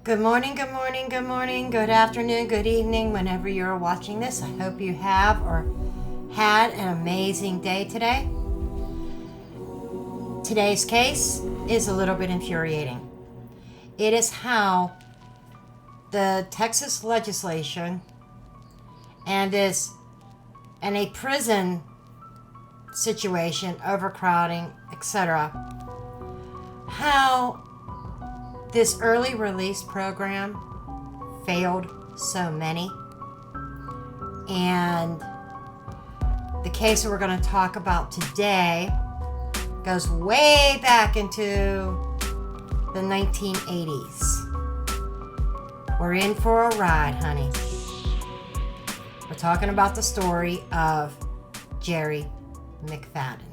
Good morning, good morning, good morning, good afternoon, good evening, whenever you're watching this. I hope you have or had an amazing day today. Today's case is a little bit infuriating. It is how the Texas legislation and a prison situation, overcrowding, etc., how this early release program failed so many. And the case that we're going to talk about today goes way back into the 1980s. We're in for a ride, honey. We're talking about the story of Jerry McFadden.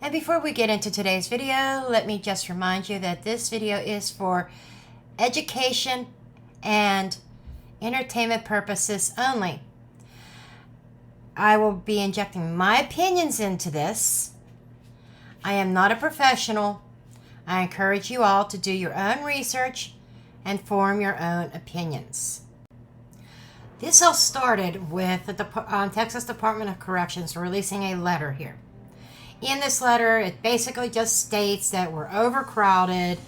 And before we get into today's video, let me just remind you that this video is for education and entertainment purposes only. I will be injecting my opinions into this. I am not a professional. I encourage you all to do your own research and form your own opinions. This all started with the Texas Department of Corrections releasing a letter here. In this letter, it basically just states that we're overcrowded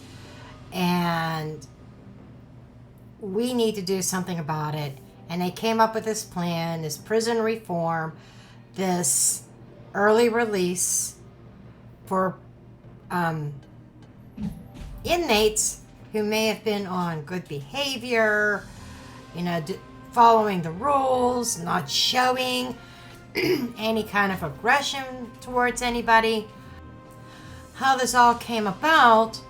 and we need to do something about it. And they came up with this plan, this prison reform, this early release for inmates who may have been on good behavior, following the rules, not showing any kind of aggression towards anybody. How this all came about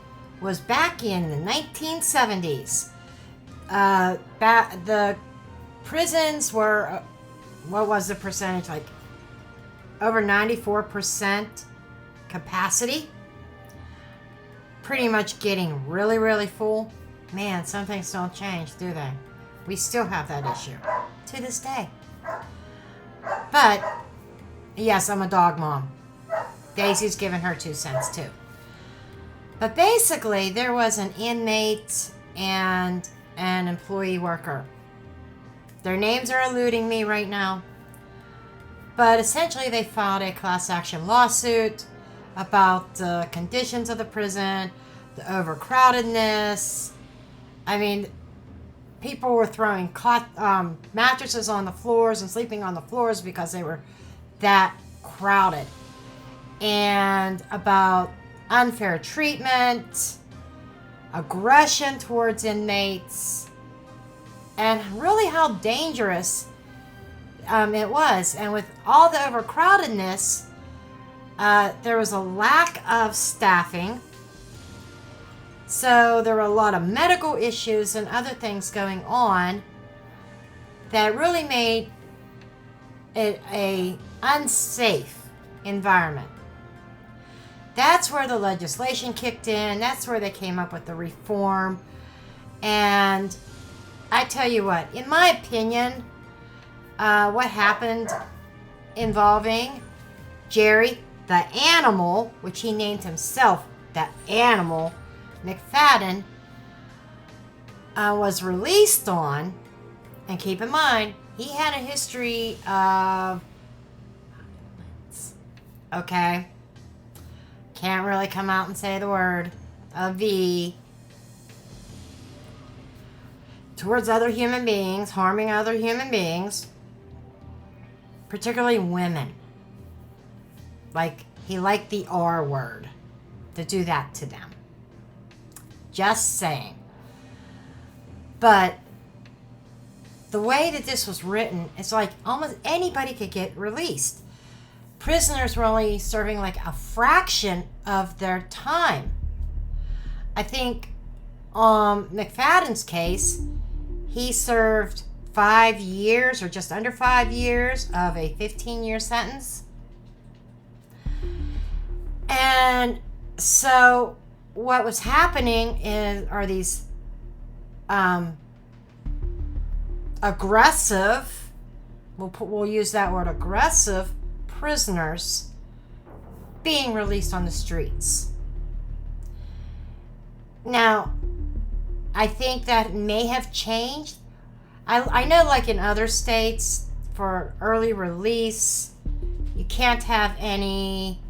was back in the 1970s. The prisons were, what was the percentage? Like over 94% capacity. Pretty much getting really, really full. Man, some things don't change, do they? We still have that issue to this day. But, yes, I'm a dog mom. Daisy's giving her 2 cents too. But basically, there was an inmate and an employee worker. Their names are eluding me right now. But essentially, they filed a class action lawsuit about the conditions of the prison, the overcrowdedness. I mean, people were throwing mattresses on the floors and sleeping on the floors because they were that crowded. And about unfair treatment, aggression towards inmates, and really how dangerous it was. And with all the overcrowdedness, there was a lack of staffing. So there were a lot of medical issues and other things going on that really made it an unsafe environment. That's where the legislation kicked in. That's where they came up with the reform. And I tell you what, in my opinion, what happened involving Jerry, the animal, which he named himself the animal, McFadden, was released on, and keep in mind, he had a history of violence. Okay? Can't really come out and say the word. a V towards other human beings, harming other human beings, particularly women. Like, he liked the R word, to do that to them. Just saying. But the way that this was written, it's like almost anybody could get released. Prisoners were only serving like a fraction of their time. I think McFadden's case, he served 5 years or just under 5 years of a 15-year sentence. And so what was happening are these aggressive, we'll use that word, aggressive prisoners being released on the streets. Now, I think that may have changed. I know, like in other states, for early release, you can't have any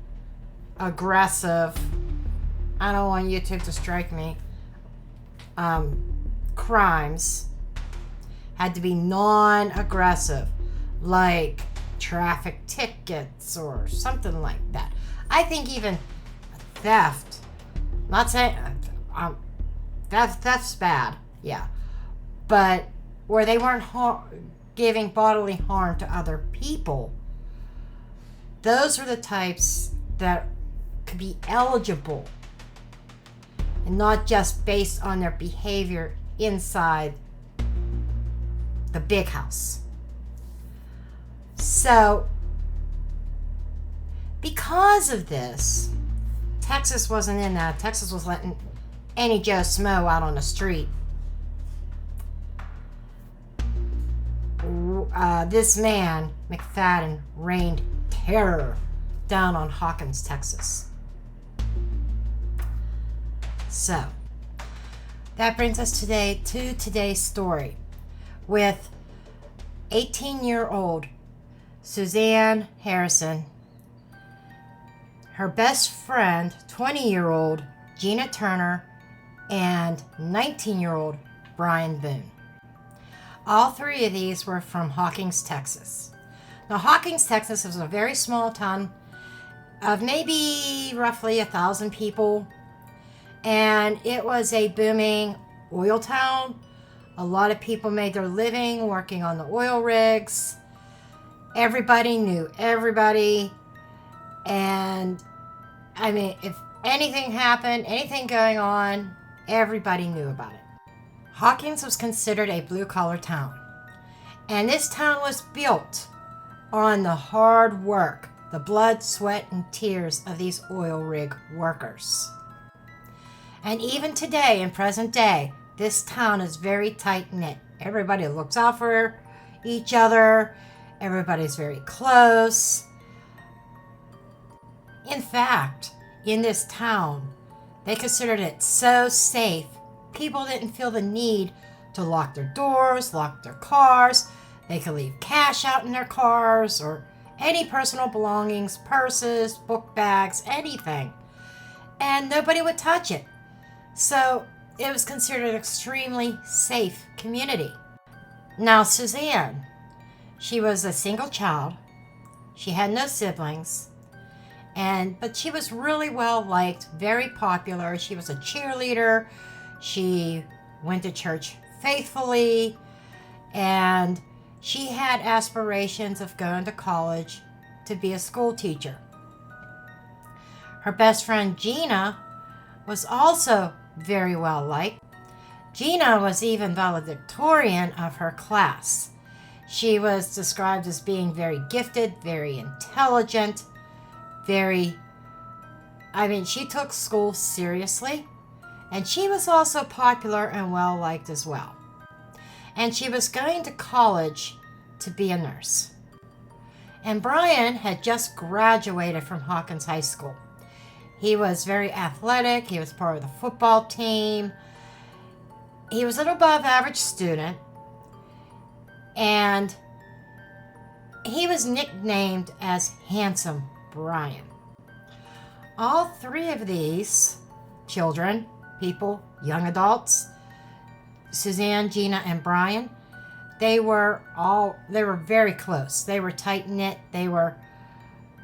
aggressive, I don't want YouTube to strike me, crimes. Had to be non-aggressive, like traffic tickets or something like that. I think even theft, not saying theft's bad, yeah, but where they weren't giving bodily harm to other people, those are the types that could be eligible, and not just based on their behavior inside the big house. So, because of this, Texas wasn't in that. Texas was letting any Joe Smo out on the street. This man, McFadden, rained terror down on Hawkins, Texas. So, that brings us today to today's story with 18-year-old Suzanne Harrison, her best friend, 20-year-old Gina Turner, and 19-year-old Brian Boone. All three of these were from Hawkins, Texas. Now, Hawkins, Texas is a very small town of maybe roughly 1,000 people, and it was a booming oil town. A lot of people made their living working on the oil rigs. Everybody knew everybody. And, I mean, if anything happened, anything going on, everybody knew about it. Hawkins was considered a blue-collar town. And this town was built on the hard work, the blood, sweat, and tears of these oil rig workers. And even today, in present day, this town is very tight-knit. Everybody looks out for each other. Everybody's very close. In fact, in this town, they considered it so safe, people didn't feel the need to lock their doors, lock their cars. They could leave cash out in their cars or any personal belongings, purses, book bags, anything. And nobody would touch it. So it was considered an extremely safe community. Now, Suzanne, she was a single child. She had no siblings. But she was really well liked, very popular. She was a cheerleader. She went to church faithfully. And she had aspirations of going to college to be a school teacher. Her best friend Gina was also very well liked. Gina was even valedictorian of her class. She was described as being very gifted, very intelligent, she took school seriously, and she was also popular and well liked as well. And she was going to college to be a nurse. And Brian had just graduated from Hawkins High School. He was very athletic. He was part of the football team. He was an above average student. And he was nicknamed as Handsome Brian. All three of these children people, young adults, Suzanne, Gina, and Brian. They were very close. They were tight-knit. They were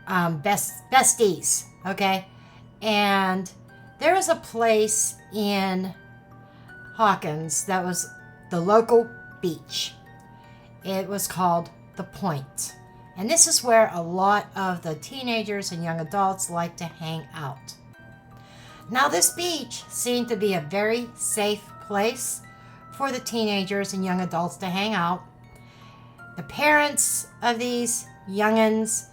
besties, okay? And there was a place in Hawkins that was the local beach. It was called The Point. And this is where a lot of the teenagers and young adults like to hang out. Now, this beach seemed to be a very safe place for the teenagers and young adults to hang out. The parents of these youngins,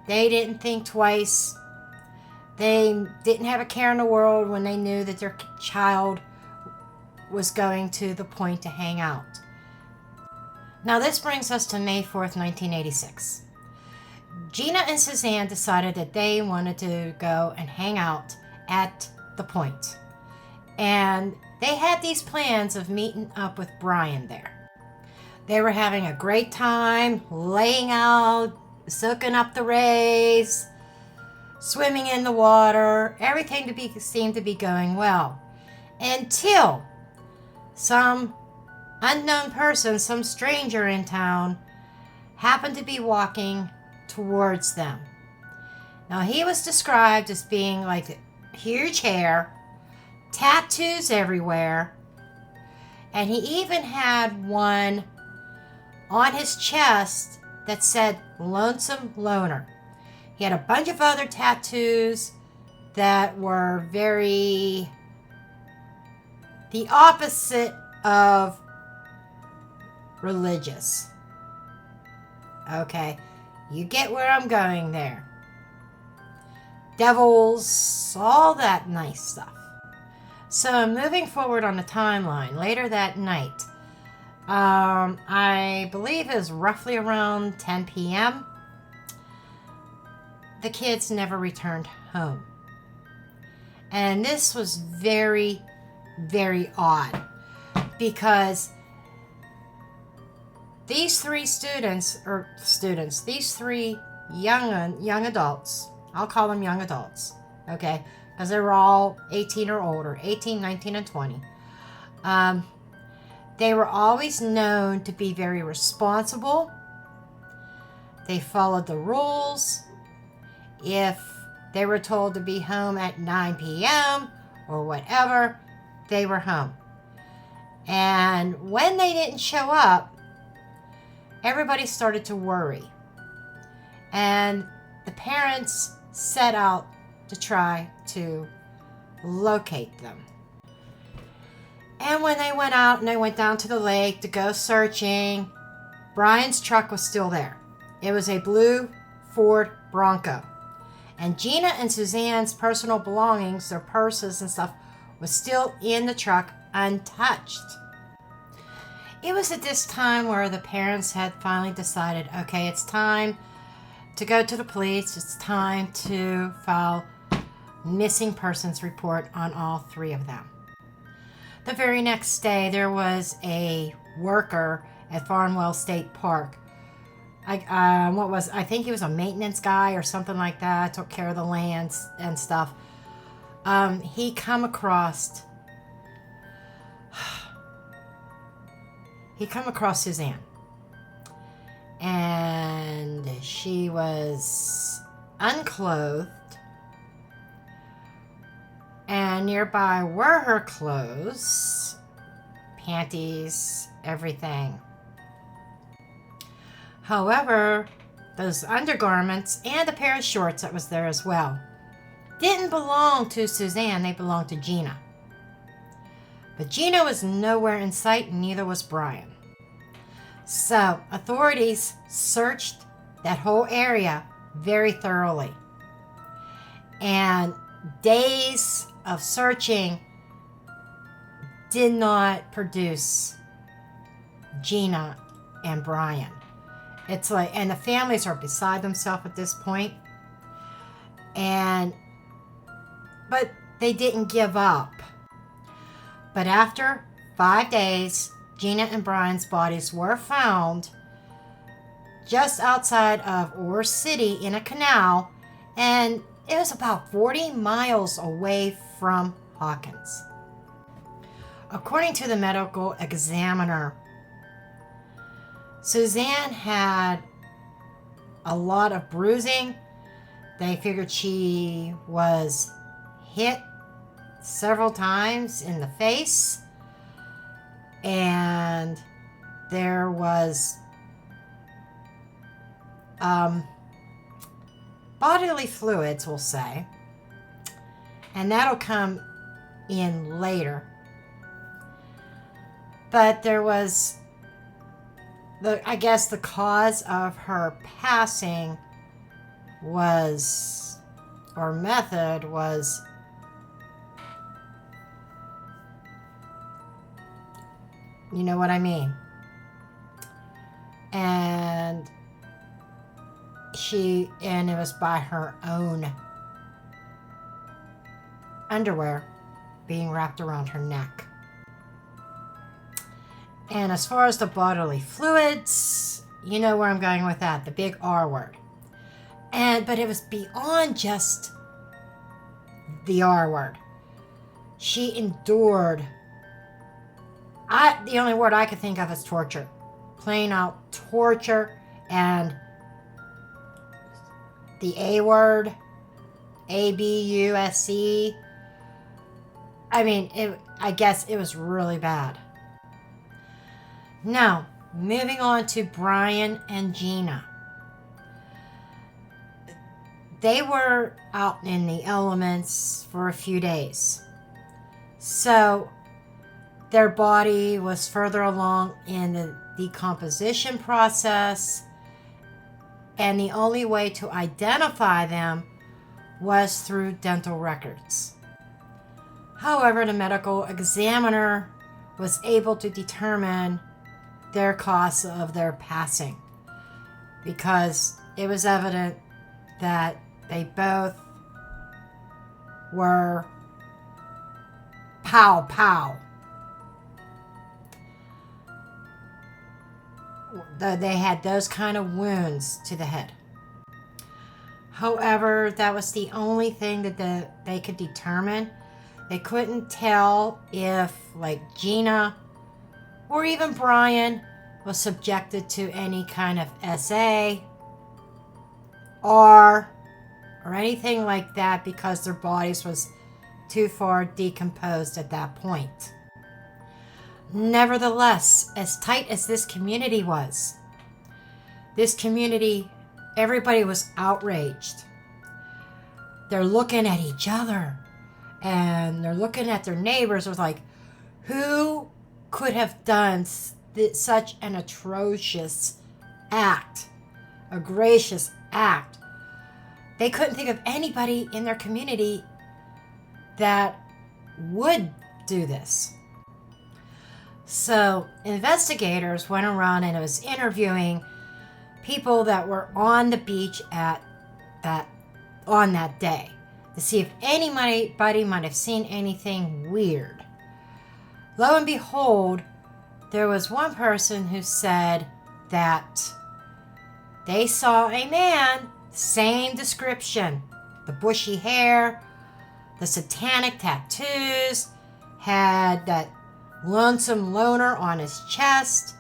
they didn't think twice. They didn't have a care in the world when they knew that their child was going to the point to hang out. Now, this brings us to May 4th, 1986. Gina and Suzanne decided that they wanted to go and hang out at the point. And they had these plans of meeting up with Brian there. They were having a great time, laying out, soaking up the rays, swimming in the water. Everything seemed to be going well. Until some unknown person, some stranger in town, happened to be walking towards them. Now, he was described as being like huge hair, tattoos everywhere, and he even had one on his chest that said Lonesome Loner. He had a bunch of other tattoos that were the opposite of religious. Okay, you get where I'm going there. Devils, all that nice stuff. So moving forward on the timeline, later that night, I believe it was roughly around 10 p.m., the kids never returned home. And this was very, very odd, because these three these three young adults, I'll call them young adults, okay, because they were all 18 or older, 18, 19, and 20. They were always known to be very responsible. They followed the rules. If they were told to be home at 9 p.m. or whatever, they were home. And when they didn't show up, everybody started to worry. And the parents set out to try to locate them. And when they went out and they went down to the lake to go searching, Brian's truck was still there. It was a blue Ford Bronco. And Gina and Suzanne's personal belongings, their purses and stuff, was still in the truck untouched. It was at this time where the parents had finally decided, okay, it's time to go to the police. It's time to file missing persons report on all three of them. The very next day, there was a worker at Farnwell State Park. I think he was a maintenance guy or something like that, took care of the lands and stuff. He come across Suzanne. And she was unclothed. And nearby were her clothes, panties, everything. However, those undergarments and a pair of shorts that was there as well didn't belong to Suzanne, they belonged to Gina. But Gina was nowhere in sight, and neither was Brian. So authorities searched that whole area very thoroughly. And days of searching did not produce Gina and Brian. It's like, and the families are beside themselves at this point. But they didn't give up. But after 5 days, Gina and Brian's bodies were found just outside of Ore City in a canal, and it was about 40 miles away from Hawkins. according to the medical examiner, Suzanne had a lot of bruising. They figured she was hit several times in the face, and there was bodily fluids, we'll say, and that'll come in later. But there was I guess the cause of her passing was, or method was, you know what I mean? And it was by her own underwear being wrapped around her neck. And as far as the bodily fluids, you know where I'm going with that, the big R word. But it was beyond just the R word. She endured, the only word I could think of is torture. Plain out torture, and the A word, ABUSE. I mean, I guess it was really bad. Now, moving on to Brian and Gina. They were out in the elements for a few days. So, their body was further along in the decomposition process, and the only way to identify them was through dental records. However, the medical examiner was able to determine their cause of their passing, because it was evident that they both were pow pow. They had those kind of wounds to the head. However, that was the only thing that they could determine. They couldn't tell if, like, Gina or even Brian was subjected to any kind of SA or anything like that, because their bodies was too far decomposed at that point. Nevertheless, as tight as this community was, everybody was outraged. They're looking at each other, and they're looking at their neighbors. It was like, who could have done such an atrocious act, a gracious act? They couldn't think of anybody in their community that would do this. So investigators went around and was interviewing people that were on the beach on that day to see if anybody might have seen anything weird. Lo and behold, there was one person who said that they saw a man, same description, the bushy hair, the satanic tattoos, had that lonesome loner on his chest.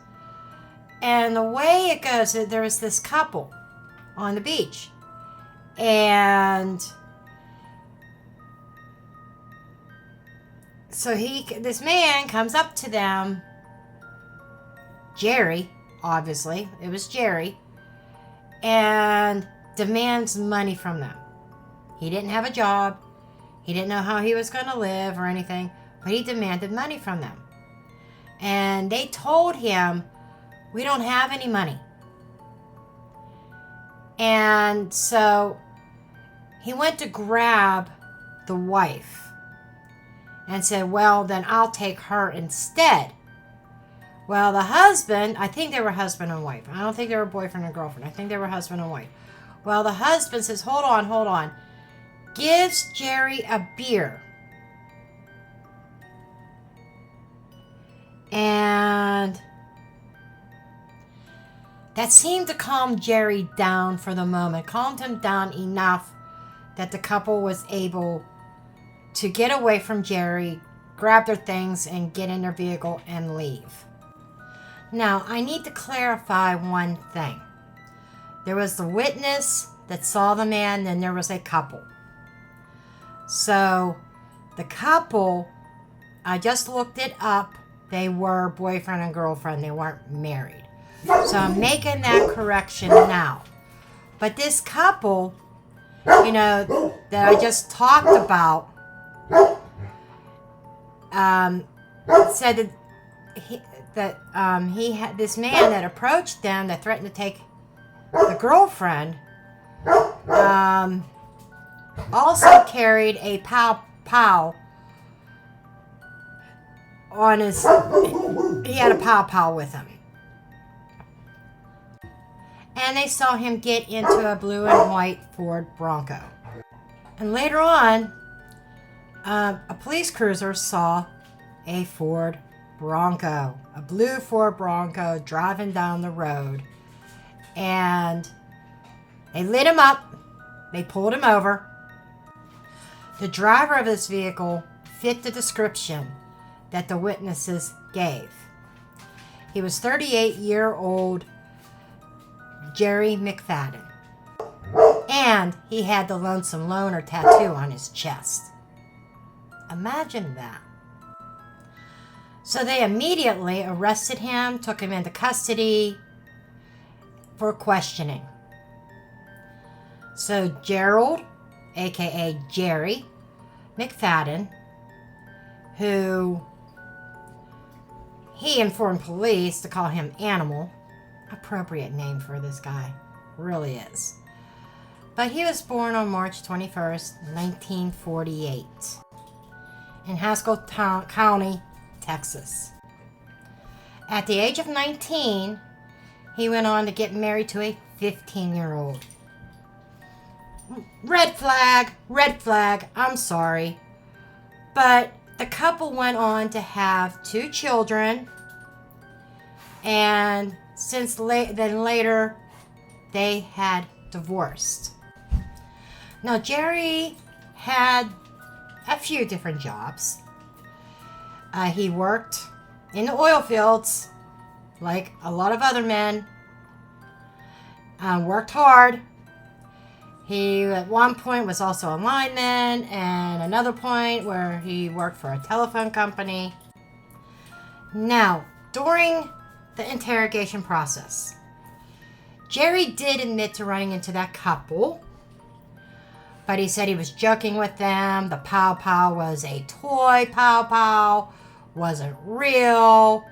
And the way it goes, there was this couple on the beach, and so this man comes up to them, Jerry, obviously, it was Jerry, and demands money from them. He didn't have a job, he didn't know how he was going to live or anything, but he demanded money from them. And they told him, we don't have any money. And so he went to grab the wife and said, well, then I'll take her instead. Well, the husband, I think they were husband and wife. I don't think they were boyfriend and girlfriend. I think they were husband and wife. Well, the husband says, hold on. Gives Jerry a beer. And that seemed to calm Jerry down for the moment. Calmed him down enough that the couple was able to get away from Jerry, grab their things and get in their vehicle and leave. Now, I need to clarify one thing. There was the witness that saw the man, then there was a couple. So, the couple, I just looked it up. They were boyfriend and girlfriend. They weren't married. So, I'm making that correction now. But this couple, that I just talked about, said that he had this man that approached them that threatened to take the girlfriend, also carried a pow on his. He had a pow with him, and they saw him get into a blue and white Ford Bronco. And later on, a police cruiser saw a Ford Bronco, a blue Ford Bronco driving down the road. And they lit him up. They pulled him over. The driver of this vehicle fit the description that the witnesses gave. He was 38-year-old Jerry McFadden. And he had the Lonesome Loner tattoo on his chest. Imagine that. So they immediately arrested him, took him into custody for questioning. So Gerald, aka Jerry McFadden, who he informed police to call him Animal. Appropriate name for this guy, really is. But he was born on March 21st, 1948 in Haskell County, Texas. At the age of 19, he went on to get married to a 15-year-old. Red flag, I'm sorry. But the couple went on to have 2 children, and then later they had divorced. Now, Jerry had a few different jobs. He worked in the oil fields, like a lot of other men. Worked hard. He, at one point, was also a lineman, and another point where he worked for a telephone company. Now, during the interrogation process, Jerry did admit to running into that couple, but he said he was joking with them. The pow was a toy pow, wasn't real.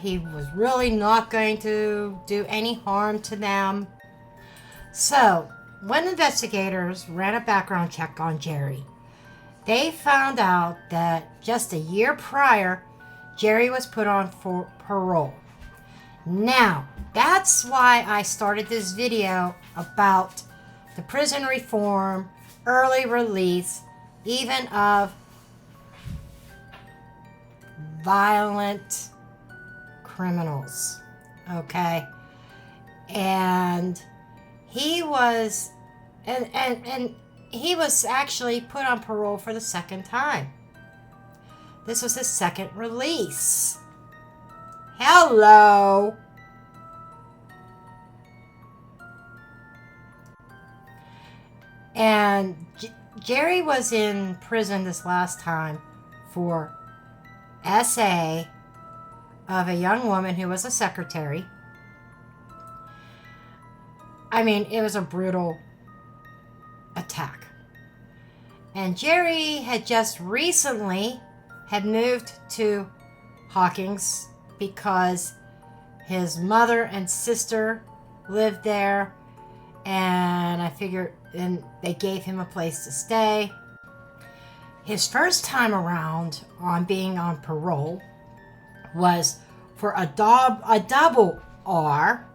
He was really not going to do any harm to them. So, when investigators ran a background check on Jerry, they found out that just a year prior, Jerry was put on for parole. Now, that's why I started this video about the prison reform, early release, even of violent criminals. Okay? And he was and he was actually put on parole for the second time. This was his second release. Hello. And Jerry was in prison this last time for SA of a young woman who was a secretary. I mean, it was a brutal attack. And Jerry had just recently had moved to Hawkins because his mother and sister lived there, and I figured, and they gave him a place to stay. His first time around on being on parole was for a double R,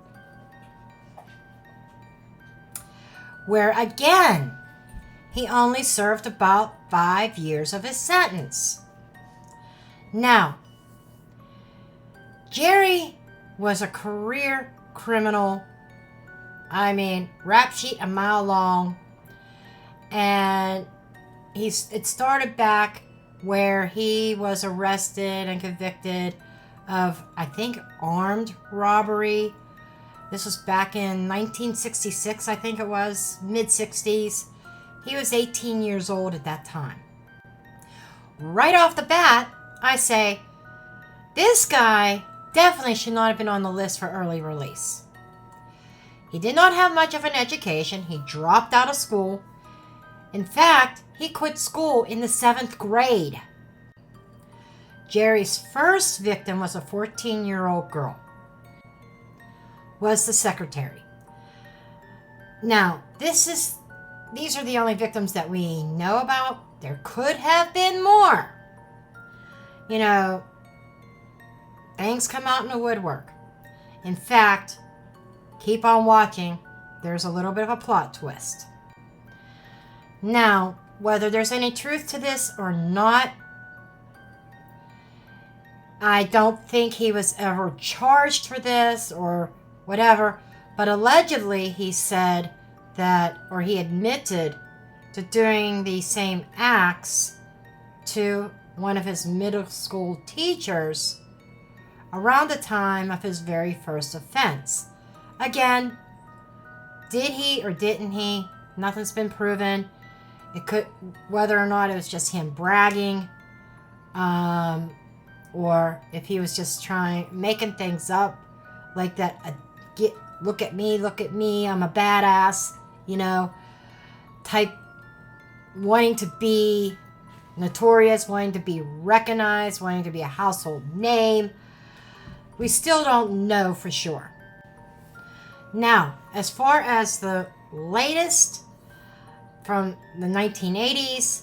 where again, he only served about 5 years of his sentence. Now, Jerry was a career criminal. I mean, rap sheet a mile long. And it started back where he was arrested and convicted of, I think, armed robbery. This was back in 1966, I think it was, mid-60s. He was 18 years old at that time. Right off the bat, I say, this guy definitely should not have been on the list for early release. He did not have much of an education. He dropped out of school. In fact, he quit school in the 7th grade. Jerry's first victim was a 14-year-old girl. Was the secretary. Now, these are the only victims that we know about. There could have been more. You know, things come out in the woodwork. In fact, keep on watching. There's a little bit of a plot twist. Now, whether there's any truth to this or not, I don't think he was ever charged for this or whatever, but allegedly he said that, or he admitted to doing the same acts to one of his middle school teachers around the time of his very first offense. Again, did he or didn't he? Nothing's been proven. It could, whether or not it was just him bragging, or if he was just making things up, like that. Look at me, I'm a badass, type, wanting to be notorious, wanting to be recognized, wanting to be a household name. We still don't know for sure. Now, as far as the latest from the 1980s,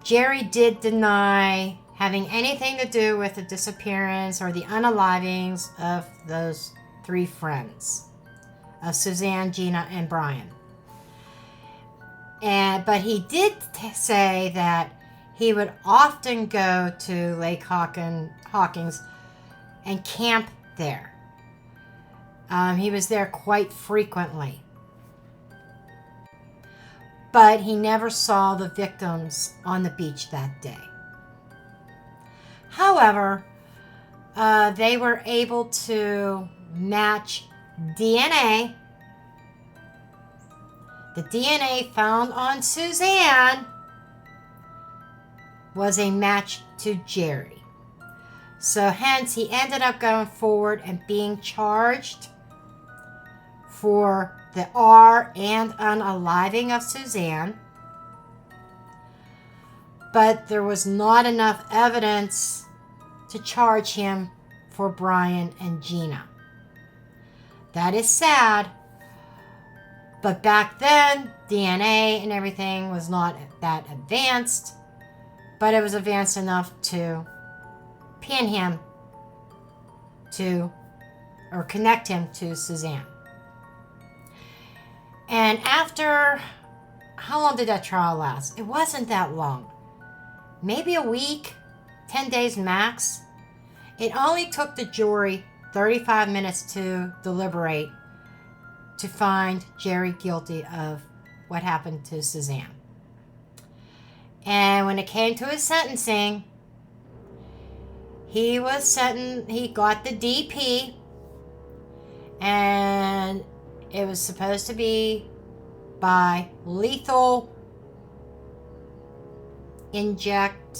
Jerry did deny having anything to do with the disappearance or the unalivings of those 3 friends, of Suzanne, Gina, and Brian. But he did say that he would often go to Lake Hawkins and camp there. He was there quite frequently. But he never saw the victims on the beach that day. However, they were able to match DNA. The DNA found on Suzanne was a match to Jerry. So hence he ended up going forward and being charged for the R and unaliving of Suzanne. But there was not enough evidence to charge him for Brian and Gina. That is sad. But back then, DNA and everything was not that advanced. But it was advanced enough to pin him to, or connect him to Suzanne. And after, how long did that trial last? It wasn't that long. Maybe a week, 10 days max. It only took the jury 35 minutes to deliberate to find Jerry guilty of what happened to Suzanne. And when it came to his sentencing, he was sentenced, he got the DP, and it was supposed to be by lethal inject.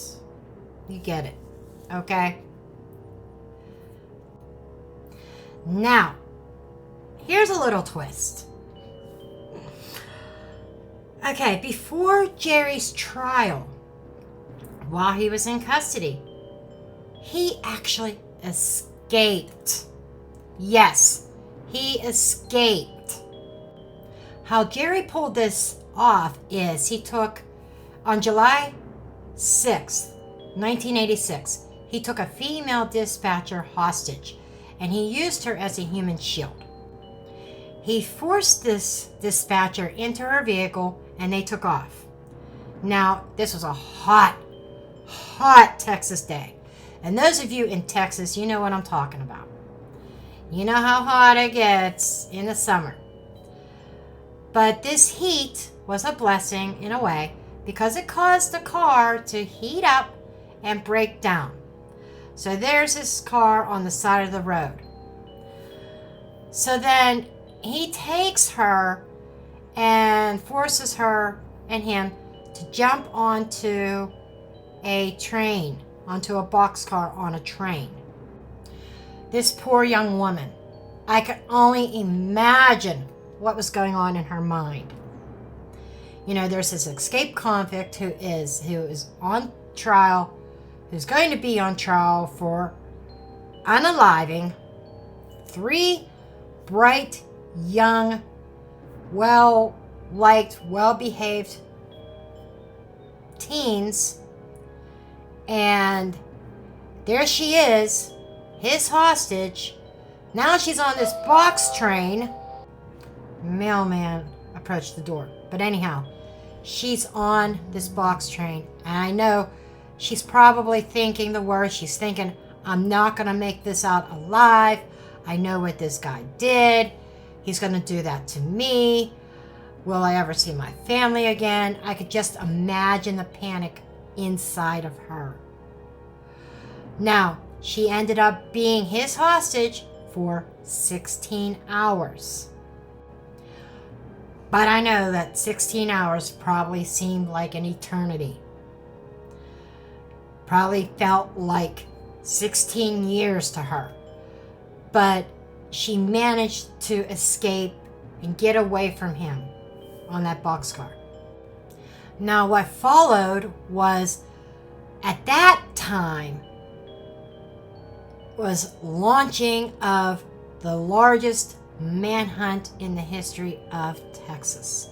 You get it, okay? Now, here's a little twist. Okay, before Jerry's trial, while he was in custody, he actually escaped. Yes, he escaped. How Jerry pulled this off is he took, on July 6th, 1986, he took a female dispatcher hostage, and he used her as a human shield. He forced this dispatcher into her vehicle, and they took off. Now, this was a hot Texas day. And those of you in Texas, you know what I'm talking about. You know how hot it gets in the summer. But this heat was a blessing in a way, because it caused the car to heat up and break down. So there's his car on the side of the road. So then he takes her and forces her and him to jump onto a train, onto a boxcar on a train. This poor young woman, I could only imagine what was going on in her mind. You know, there's this escaped convict who is on trial, who's going to be on trial for unaliving 3 bright, young, well-liked, well-behaved teens. And there she is, his hostage. Now she's on this box train. Mailman approached the door. But anyhow, she's on this box train. And I know she's probably thinking the worst. She's thinking, I'm not going to make this out alive. I know what this guy did. He's going to do that to me. Will I ever see my family again? I could just imagine the panic inside of her. Now, she ended up being his hostage for 16 hours. But I know that 16 hours probably seemed like an eternity. Probably felt like 16 years to her. But she managed to escape and get away from him on that boxcar. Now, what followed was, at that time, was launching of the largest manhunt in the history of Texas.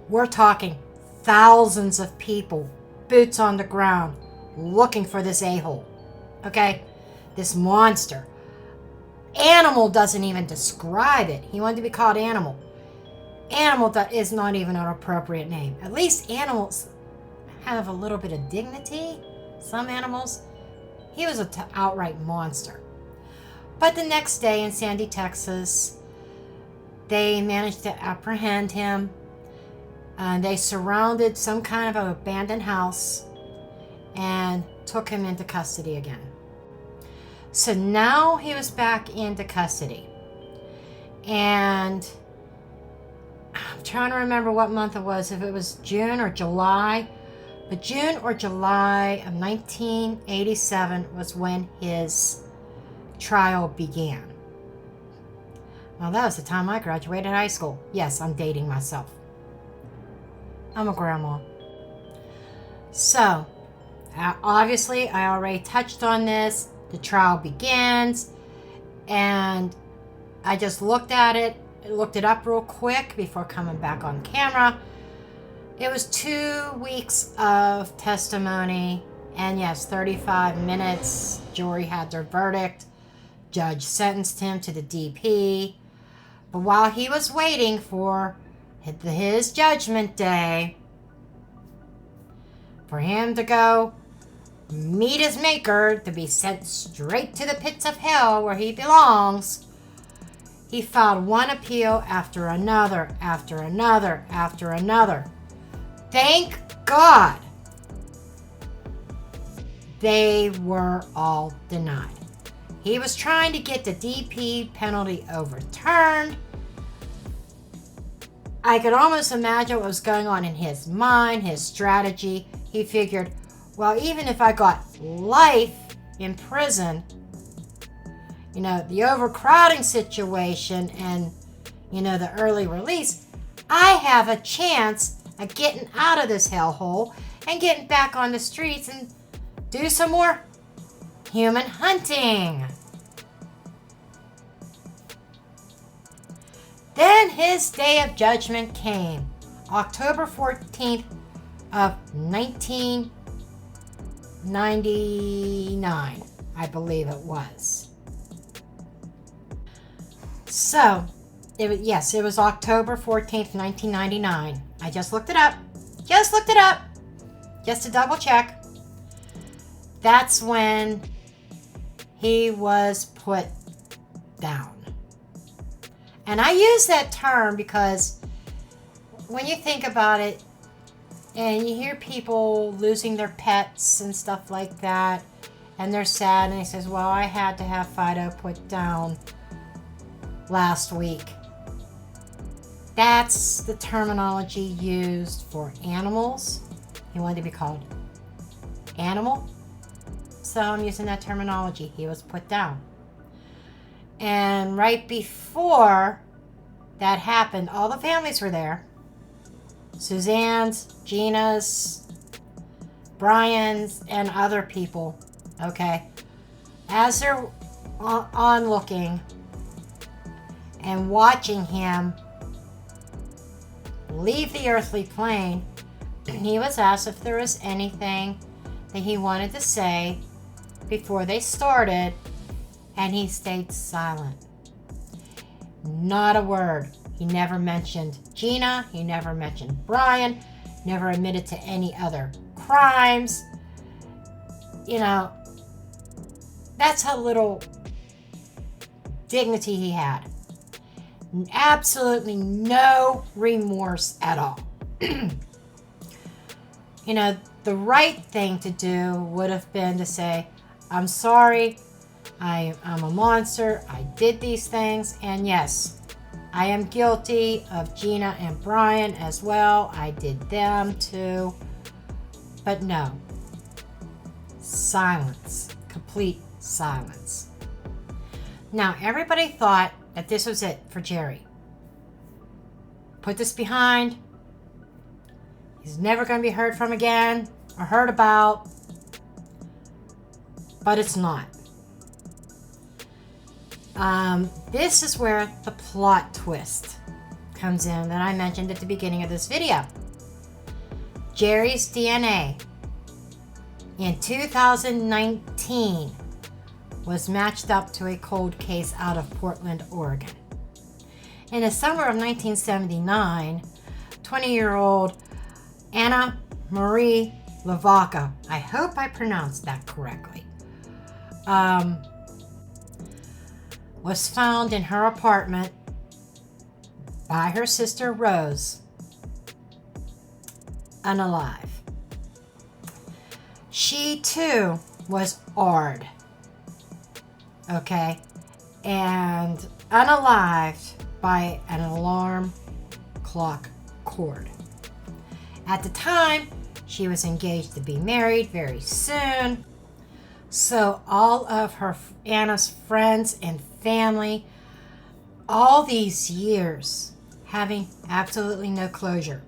We're talking thousands of people, boots on the ground, looking for this a-hole. Okay? This monster. Animal doesn't even describe it. He wanted to be called Animal. Animal is not even an appropriate name. At least animals have a little bit of dignity. Some animals. He was an outright monster. But the next day in Sandy, Texas, they managed to apprehend him. They surrounded some kind of an abandoned house and took him into custody again. So now he was back into custody. And I'm trying to remember what month it was, if it was June or July. But June or July of 1987 was when his trial began. Well, that was the time I graduated high school. Yes, I'm dating myself. I'm a grandma. So, obviously, I already touched on this. The trial begins, and I just looked at it, looked it up real quick before coming back on camera. It was 2 weeks of testimony, and yes, 35 minutes. Jury had their verdict. Judge sentenced him to the DP. But while he was waiting for his judgment day, for him to go meet his maker, to be sent straight to the pits of hell where he belongs, he filed one appeal after another, after another, after another. Thank God they were all denied. He was trying to get the DP penalty overturned. I could almost imagine what was going on in his mind, his strategy. He figured, well, even if I got life in prison, you know, the overcrowding situation and, you know, the early release, I have a chance of getting out of this hellhole and getting back on the streets and do some more human hunting. Then his day of judgment came, October 14th of 1999, I believe it was. So, it was October 14th, 1999. I just looked it up. Just to double check. That's when he was put down. And I use that term because when you think about it, And you hear people losing their pets and stuff like that, and they're sad, and he says, well, I had to have Fido put down last week. That's the terminology used for animals. He wanted to be called animal, so I'm using that terminology. He was put down. And right before that happened, all the families were there. Suzanne's, Gina's, Brian's, and other people, okay? As they're on looking and watching him leave the earthly plane, he was asked if there was anything that he wanted to say before they started, and he stayed silent. Not a word. He never mentioned Gina. He never mentioned Brian. Never admitted to any other crimes. You know, that's how little dignity he had. Absolutely no remorse at all. You know, the right thing to do would have been to say, I'm sorry, I'm a monster, I did these things, and yes, I am guilty of Gina and Brian as well. I did them too. But no. Silence. Complete silence. Now, everybody thought that this was it for Jerry. Put this behind. He's never going to be heard from again or heard about. But it's not. This is where the plot twist comes in that I mentioned at the beginning of this video. Jerry's DNA in 2019 was matched up to a cold case out of Portland, Oregon. In the summer of 1979, 20-year-old Anna Marie Lavaca, I hope I pronounced that correctly, was found in her apartment by her sister Rose, unalive. She too was AR'd, okay, and unalived by an alarm clock cord. At the time, she was engaged to be married very soon. So all of Anna's friends and family, all these years, having absolutely no closure,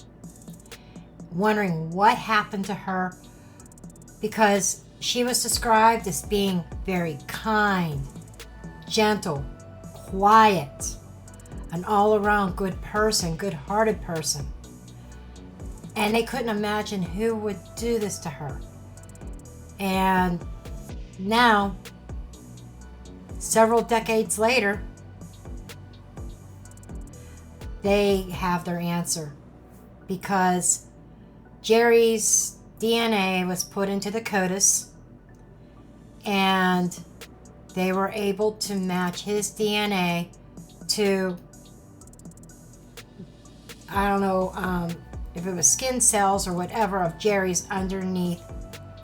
wondering what happened to her, because she was described as being very kind, gentle, quiet, an all-around good person, good-hearted person. And they couldn't imagine who would do this to her. And now, several decades later, they have their answer, because Jerry's DNA was put into the CODIS, and they were able to match his DNA to, I don't know if it was skin cells or whatever of Jerry's underneath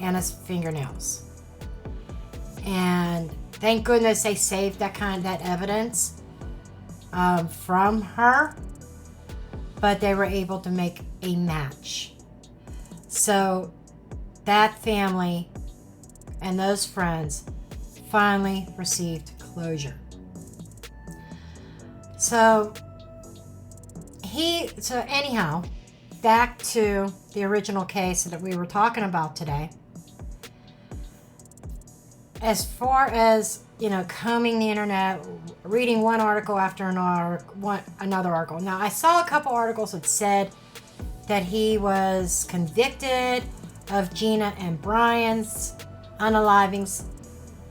Anna's fingernails. And thank goodness they saved that evidence from her, but they were able to make a match. So that family and those friends finally received closure. So anyhow, back to the original case that we were talking about today. As far as, combing the internet, reading one article after another article. Now, I saw a couple articles that said that he was convicted of Gina and Brian's unalivings,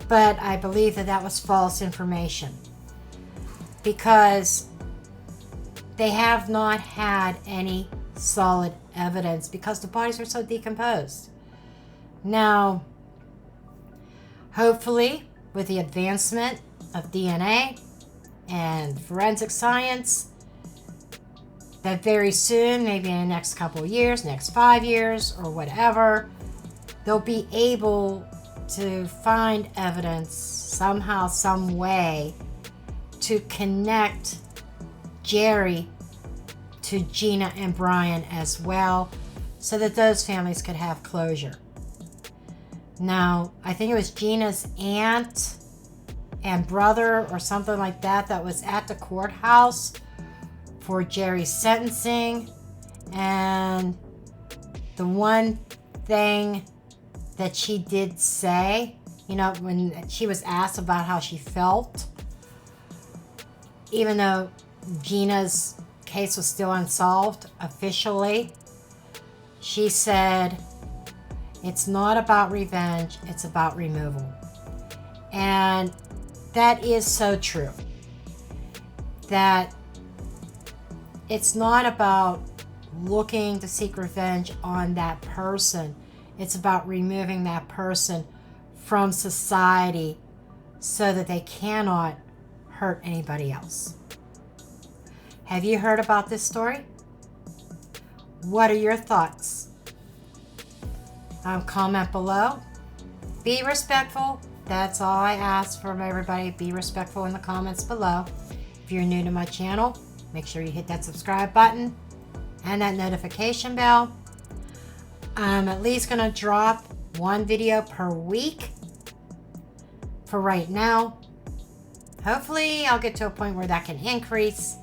but I believe that was false information, because they have not had any solid evidence because the bodies are so decomposed. Now, hopefully, with the advancement of DNA and forensic science, that very soon, maybe in the next couple of years, next 5 years or whatever, they'll be able to find evidence somehow, some way to connect Jerry to Gina and Brian as well, so that those families could have closure. Now, I think it was Gina's aunt and brother or something like that that was at the courthouse for Jerry's sentencing, and the one thing that she did say, you know, when she was asked about how she felt, even though Gina's case was still unsolved officially, she said, it's not about revenge, it's about removal. And that is so true. That it's not about looking to seek revenge on that person. It's about removing that person from society so that they cannot hurt anybody else. Have you heard about this story? What are your thoughts? Comment below. Be respectful. That's all I ask from everybody. Be respectful in the comments below. If you're new to my channel, make sure you hit that subscribe button and that notification bell. I'm at least going to drop one video per week for right now. Hopefully I'll get to a point where that can increase.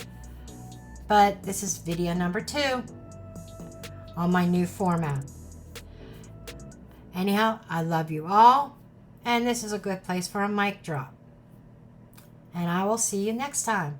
But this is video number 2 on my new format. Anyhow, I love you all, and this is a good place for a mic drop. And I will see you next time.